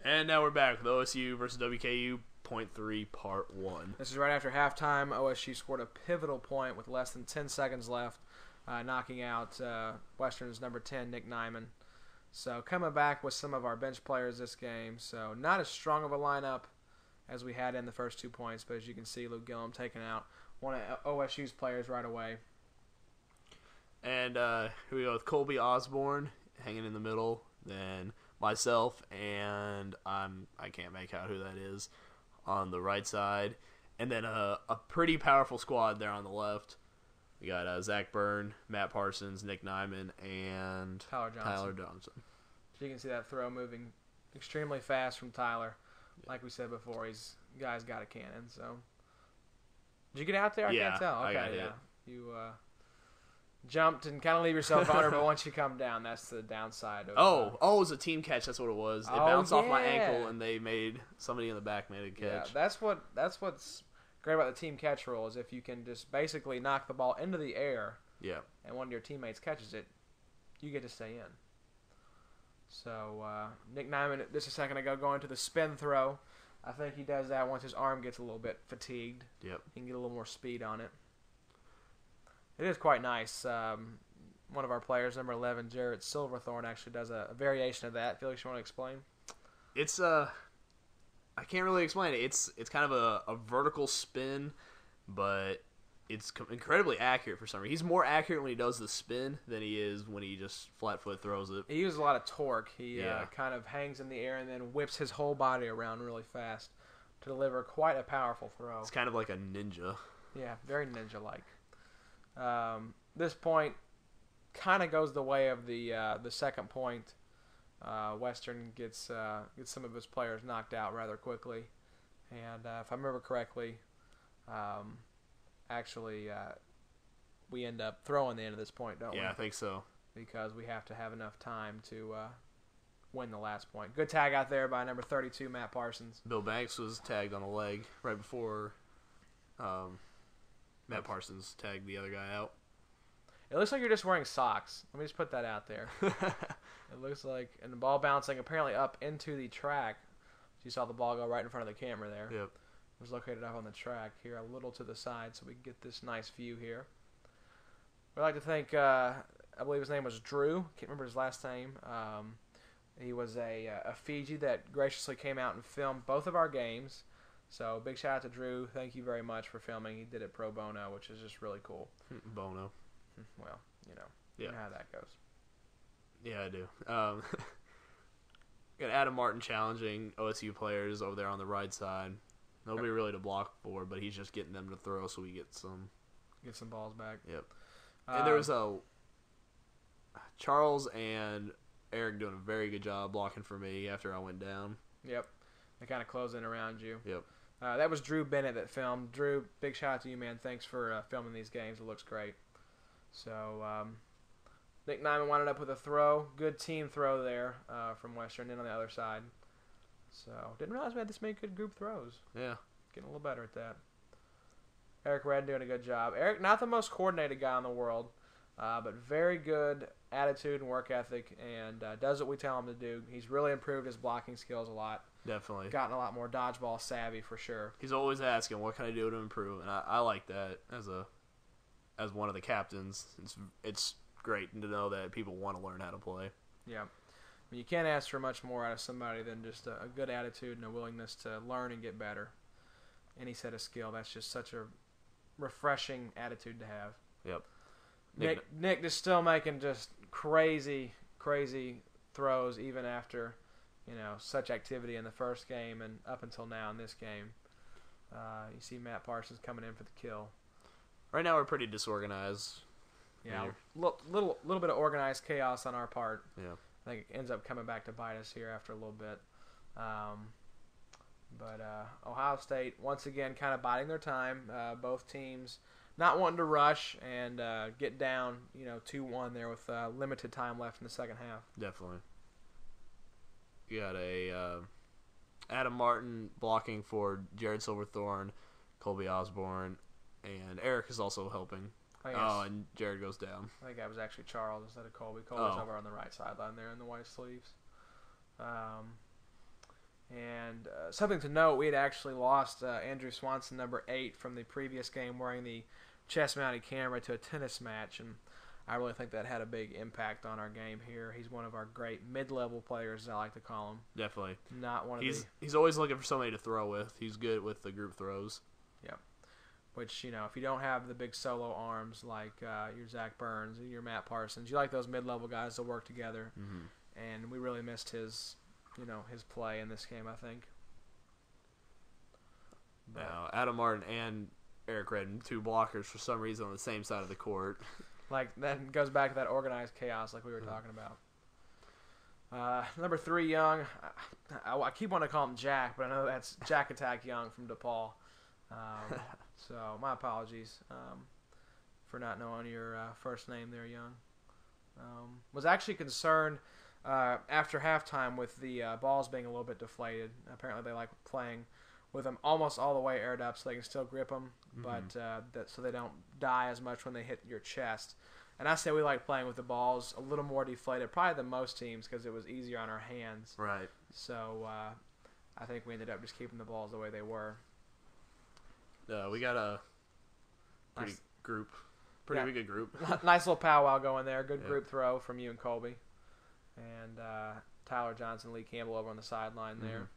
And now we're back with OSU versus WKU Point 3, Part 1. This is right after halftime. OSU scored a pivotal point with less than 10 seconds left, knocking out Western's number 10, Nick Nyman. So coming back with some of our bench players this game. So not as strong of a lineup as we had in the first 2 points, but as you can see, Luke Gillum taking out one of OSU's players right away. And here we go with Colby Osborne hanging in the middle. Then myself and I can't make out who that is on the right side. And then a pretty powerful squad there on the left. We got Zach Byrne, Matt Parsons, Nick Nyman, and Tyler Johnson. So you can see that throw moving extremely fast from Tyler. Yeah. Like we said before, guy's got a cannon. So did you get out there? I can't tell. Okay, I got hit. You jumped and kind of leave yourself under, but once you come down, that's the downside. Of, it was a team catch. That's what it was. It bounced off my ankle, and somebody in the back made a catch. Yeah, that's what's great about the team catch rule is if you can just basically knock the ball into the air, and one of your teammates catches it, you get to stay in. So Nick Nyman just a second ago going to the spin throw. I think he does that once his arm gets a little bit fatigued. Yep. He can get a little more speed on it. It is quite nice. One of our players, number 11, Jarrett Silverthorne, actually does a variation of that. Felix, you want to explain? It's I can't really explain it. It's kind of a vertical spin, but it's incredibly accurate for some reason. He's more accurate when he does the spin than he is when he just flat foot throws it. He uses a lot of torque. He kind of hangs in the air and then whips his whole body around really fast to deliver quite a powerful throw. It's kind of like a ninja. Yeah, very ninja-like. This point kind of goes the way of the second point. Western gets some of his players knocked out rather quickly, and if I remember correctly, we end up throwing the end of this point, don't we? Yeah, I think so. Because we have to have enough time to win the last point. Good tag out there by number 32, Matt Parsons. Bill Banks was tagged on the leg right before Matt Parsons tagged the other guy out. It looks like you're just wearing socks. Let me just put that out there. It looks like, and the ball bouncing apparently up into the track. You saw the ball go right in front of the camera there. Yep. It was located up on the track here, a little to the side, so we can get this nice view here. We'd like to thank, I believe his name was Drew. Can't remember his last name. He was a Fiji that graciously came out and filmed both of our games. So big shout out to Drew. Thank you very much for filming. He did it pro bono, which is just really cool. Bono. Well, you know how that goes. Yeah, I do. Got Adam Martin challenging OSU players over there on the right side. Nobody really to block for, but he's just getting them to throw so we get some balls back. Yep. And there was Charles and Eric doing a very good job blocking for me after I went down. Yep. They kind of close in around you. Yep. That was Drew Bennett that filmed. Drew, big shout out to you, man. Thanks for filming these games. It looks great. So, Nick Nyman wound up with a throw. Good team throw there from Western in on the other side. So, didn't realize we had this many good group throws. Yeah. Getting a little better at that. Eric Redden doing a good job. Eric, not the most coordinated guy in the world, but very good attitude and work ethic, and does what we tell him to do. He's really improved his blocking skills a lot. Definitely. Gotten a lot more dodgeball savvy for sure. He's always asking, what can I do to improve? And I like that as one of the captains. It's great to know that people want to learn how to play. Yeah. I mean, you can't ask for much more out of somebody than just a good attitude and a willingness to learn and get better. Any set of skill, that's just such a refreshing attitude to have. Yep. Nick is still making just crazy throws even after, such activity in the first game and up until now in this game. You see Matt Parsons coming in for the kill. Right now we're pretty disorganized. Yeah, little bit of organized chaos on our part. Yeah. I think it ends up coming back to bite us here after a little bit. But Ohio State, once again, kind of biding their time. Both teams not wanting to rush and get down, 2-1 there with limited time left in the second half. Definitely. You got Adam Martin blocking for Jared Silverthorne, Colby Osborne, and Eric is also helping. And Jared goes down. I think that was actually Charles instead of Colby. Colby's over on the right sideline there in the white sleeves. And something to note, we had actually lost Andrew Swanson, number 8, from the previous game wearing the chest-mounted camera to a tennis match, and I really think that had a big impact on our game here. He's one of our great mid-level players, as I like to call him. Definitely. Not one of He's always looking for somebody to throw with. He's good with the group throws. Yep. Which, you know, if you don't have the big solo arms like your Zach Burns and your Matt Parsons, you like those mid-level guys to work together. Mm-hmm. And we really missed his play in this game, I think. Now, Adam Martin and Eric Redden, 2 blockers for some reason on the same side of the court. Like, that goes back to that organized chaos like we were talking about. Number 3, Young. I keep wanting to call him Jack, but I know that's Jack Attack Young from DePaul. So, my apologies for not knowing your first name there, Young. Was actually concerned after halftime with the balls being a little bit deflated. Apparently, they like playing with them almost all the way aired up so they can still grip them, but so they don't die as much when they hit your chest. And I say we like playing with the balls a little more deflated, probably than most teams, because it was easier on our hands. Right. So I think we ended up just keeping the balls the way they were. We got a pretty good group. Nice little powwow going there. Good group throw from you and Colby. And Tyler Johnson, Lee Campbell over on the sideline there.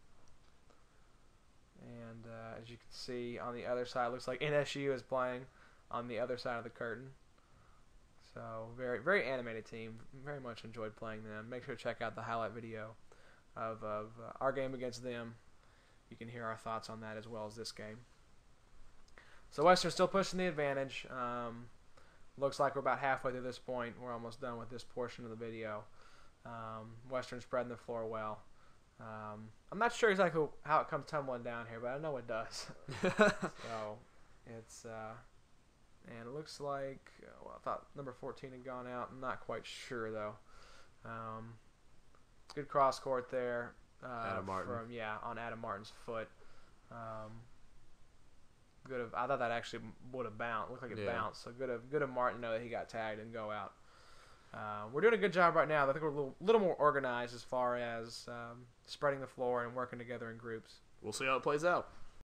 And as you can see on the other side, looks like NSU is playing on the other side of the curtain. So very, very animated team. Very much enjoyed playing them. Make sure to check out the highlight video of our game against them. You can hear our thoughts on that as well as this game. So Western still pushing the advantage. Looks like we're about halfway through this point. We're almost done with this portion of the video. Western spreading the floor well. I'm not sure exactly how it comes tumbling down here, but I know it does. So it's and it looks like I thought number 14 had gone out. I'm not quite sure though. Good cross court there. Adam Martin. On Adam Martin's foot. I thought that actually would have bounced. Looked like it bounced. So good of Martin know that he got tagged and go out. We're doing a good job right now. I think we're a little more organized as far as spreading the floor and working together in groups. We'll see how it plays out.